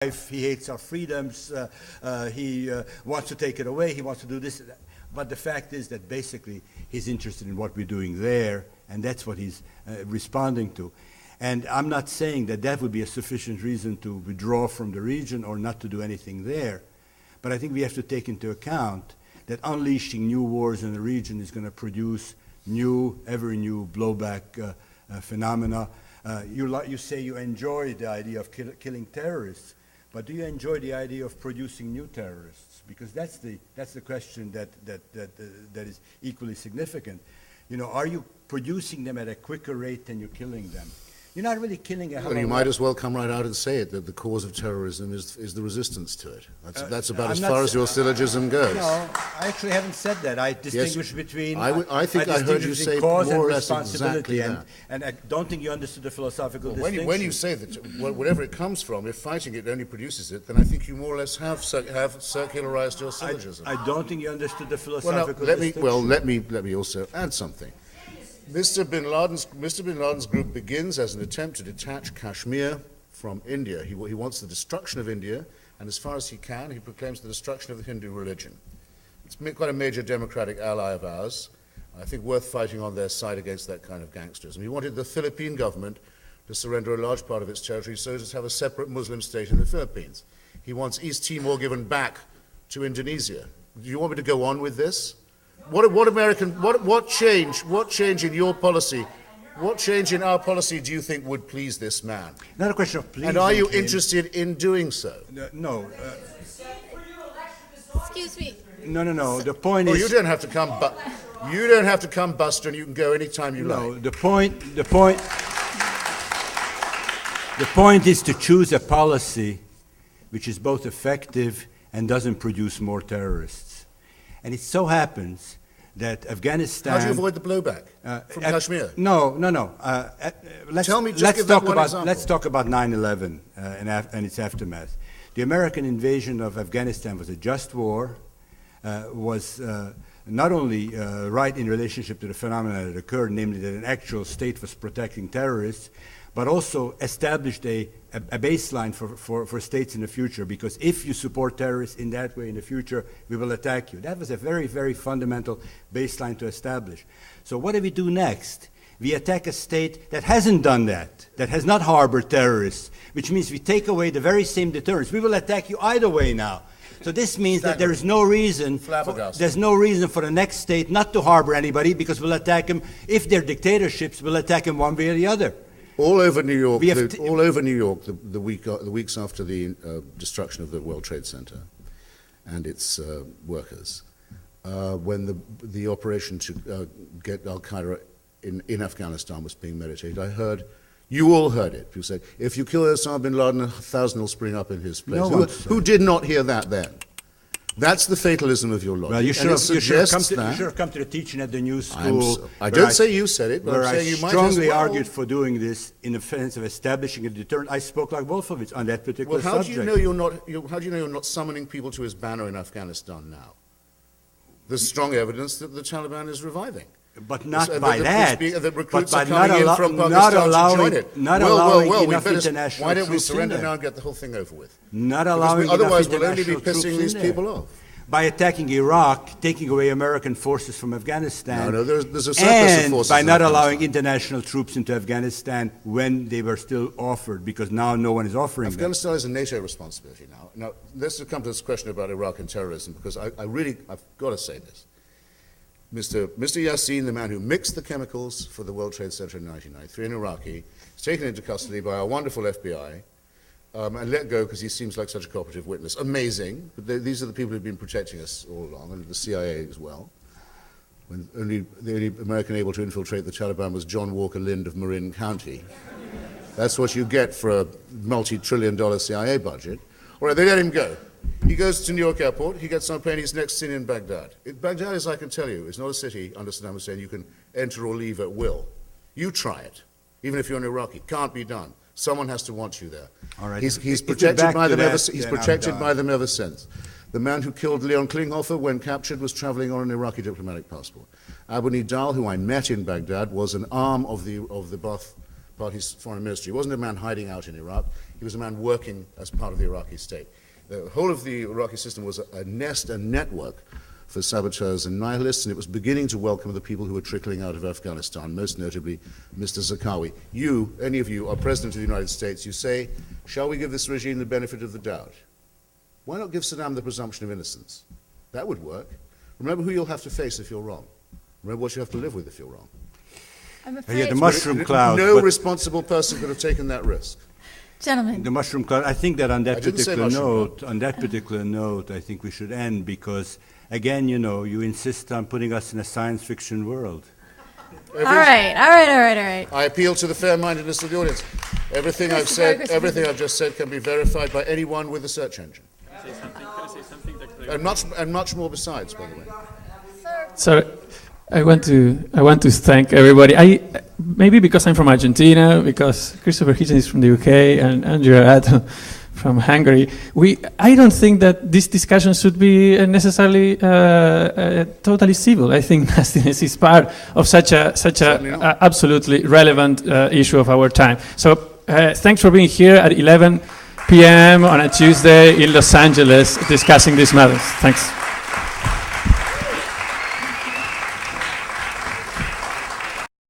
he hates our freedoms, he wants to take it away, he wants to do this. But the fact is that basically he's interested in what we're doing there, and that's what he's responding to. And I'm not saying that that would be a sufficient reason to withdraw from the region or not to do anything there. But I think we have to take into account that unleashing new wars in the region is going to produce new, ever new blowback phenomena. You say you enjoy the idea of killing terrorists, but do you enjoy the idea of producing new terrorists? Because that's the question that is equally significant. You know, are you producing them at a quicker rate than you're killing them? You're not really killing a hell of a lot. Well, you might as well come right out and say it, that the cause of terrorism is the resistance to it. That's about as far as your syllogism goes. No, I actually haven't said that. I distinguish between... I think I heard you say more or less exactly that. And I don't think you understood the philosophical distinction. When you say that whatever it comes from, if fighting it only produces it, then I think you more or less have circularized your syllogism. I don't think you understood the philosophical distinction. Let me also add something. Mr. Bin Laden's group begins as an attempt to detach Kashmir from India. He wants the destruction of India, and as far as he can, he proclaims the destruction of the Hindu religion. It's quite a major democratic ally of ours. I think worth fighting on their side against that kind of gangsters. And he wanted the Philippine government to surrender a large part of its territory so as to have a separate Muslim state in the Philippines. He wants East Timor given back to Indonesia. Do you want me to go on with this? What change in your policy, what change in our policy do you think would please this man? Not a question of pleasing. And are you interested in doing so? No. Excuse me. No. The point is... you don't have to come, you don't have to come, Buster, and you can go anytime you like. No, the point is to choose a policy which is both effective and doesn't produce more terrorists. And it so happens that Afghanistan... How do you avoid the blowback from Kashmir? No. Let's talk about 9/11 and its aftermath. The American invasion of Afghanistan was a just war, was not only right in relationship to the phenomena that occurred, namely that an actual state was protecting terrorists, but also established a baseline for states in the future, because if you support terrorists in that way in the future, we will attack you. That was a very, very fundamental baseline to establish. So what do we do next? We attack a state that hasn't done that has not harbored terrorists, which means we take away the very same deterrence. We will attack you either way now. So this means that there is no reason, there's no reason for the next state not to harbor anybody, because we'll attack them. If they're dictatorships, we'll attack them one way or the other. All over New York, the weeks after the destruction of the World Trade Center and its workers, when the operation to get Al-Qaeda in Afghanistan was being meditated, I heard, you all heard it. People said, if you kill Osama bin Laden, 1,000 will spring up in his place. Who did not hear that then? That's the fatalism of your logic. Well, you should have come to the teaching at the new school. I don't say you said it, but I'm saying you might as well. I strongly argued for doing this in the sense of establishing a deterrent. I spoke like Wolfowitz on that particular subject. How do you know you're not summoning people to his banner in Afghanistan now? There's strong evidence that the Taliban is reviving. But not by that. The recruits are coming in from Pakistan to join it. Why don't we surrender now and get the whole thing over with? Otherwise we'll only be pissing these people off. By attacking Iraq, taking away American forces from Afghanistan, there's a surplus of forces. And by not allowing international troops into Afghanistan when they were still offered, because now no one is offering them. Afghanistan is a NATO responsibility now. Now, let's come to this question about Iraq and terrorism, because I've got to say this. Mr. Yassin, the man who mixed the chemicals for the World Trade Center in 1993, an Iraqi, is taken into custody by our wonderful FBI and let go because he seems like such a cooperative witness. Amazing, but these are the people who've been protecting us all along, and the CIA as well. When the only American able to infiltrate the Taliban was John Walker Lind of Marin County. That's what you get for a multi-trillion-dollar CIA budget. All right, they let him go. He goes to New York Airport, he gets on a plane, he's next seen in Baghdad. Baghdad, as I can tell you, is not a city under Saddam Hussein you can enter or leave at will. You try it, even if you're an Iraqi. Can't be done. Someone has to want you there. All right. He's protected by them ever since. The man who killed Leon Klinghoffer when captured was traveling on an Iraqi diplomatic passport. Abu Nidal, who I met in Baghdad, was an arm of the Ba'ath Party's foreign ministry. He wasn't a man hiding out in Iraq. He was a man working as part of the Iraqi state. The whole of the Iraqi system was a nest and network for saboteurs and nihilists, and it was beginning to welcome the people who were trickling out of Afghanistan, most notably Mr. Zarqawi. You, any of you, are President of the United States. You say, shall we give this regime the benefit of the doubt? Why not give Saddam the presumption of innocence? That would work. Remember who you'll have to face if you're wrong. Remember what you have to live with if you're wrong. I'm afraid. The mushroom cloud. No responsible person could have taken that risk. Gentlemen. The mushroom cloud. I think that on that particular note, I think we should end because, again, you insist on putting us in a science fiction world. All right. I appeal to the fair-mindedness of the audience. Everything I've said, everything I've just said, can be verified by anyone with a search engine. Can I say something And much more besides, by the way. So, I want to thank everybody. Maybe because I'm from Argentina, because Christopher Hitchens is from the UK, and Andrew Arato from Hungary. I don't think that this discussion should be necessarily totally civil. I think nastiness is part of such a absolutely relevant issue of our time. So thanks for being here at 11 p.m. on a Tuesday in Los Angeles discussing these matters. Thanks.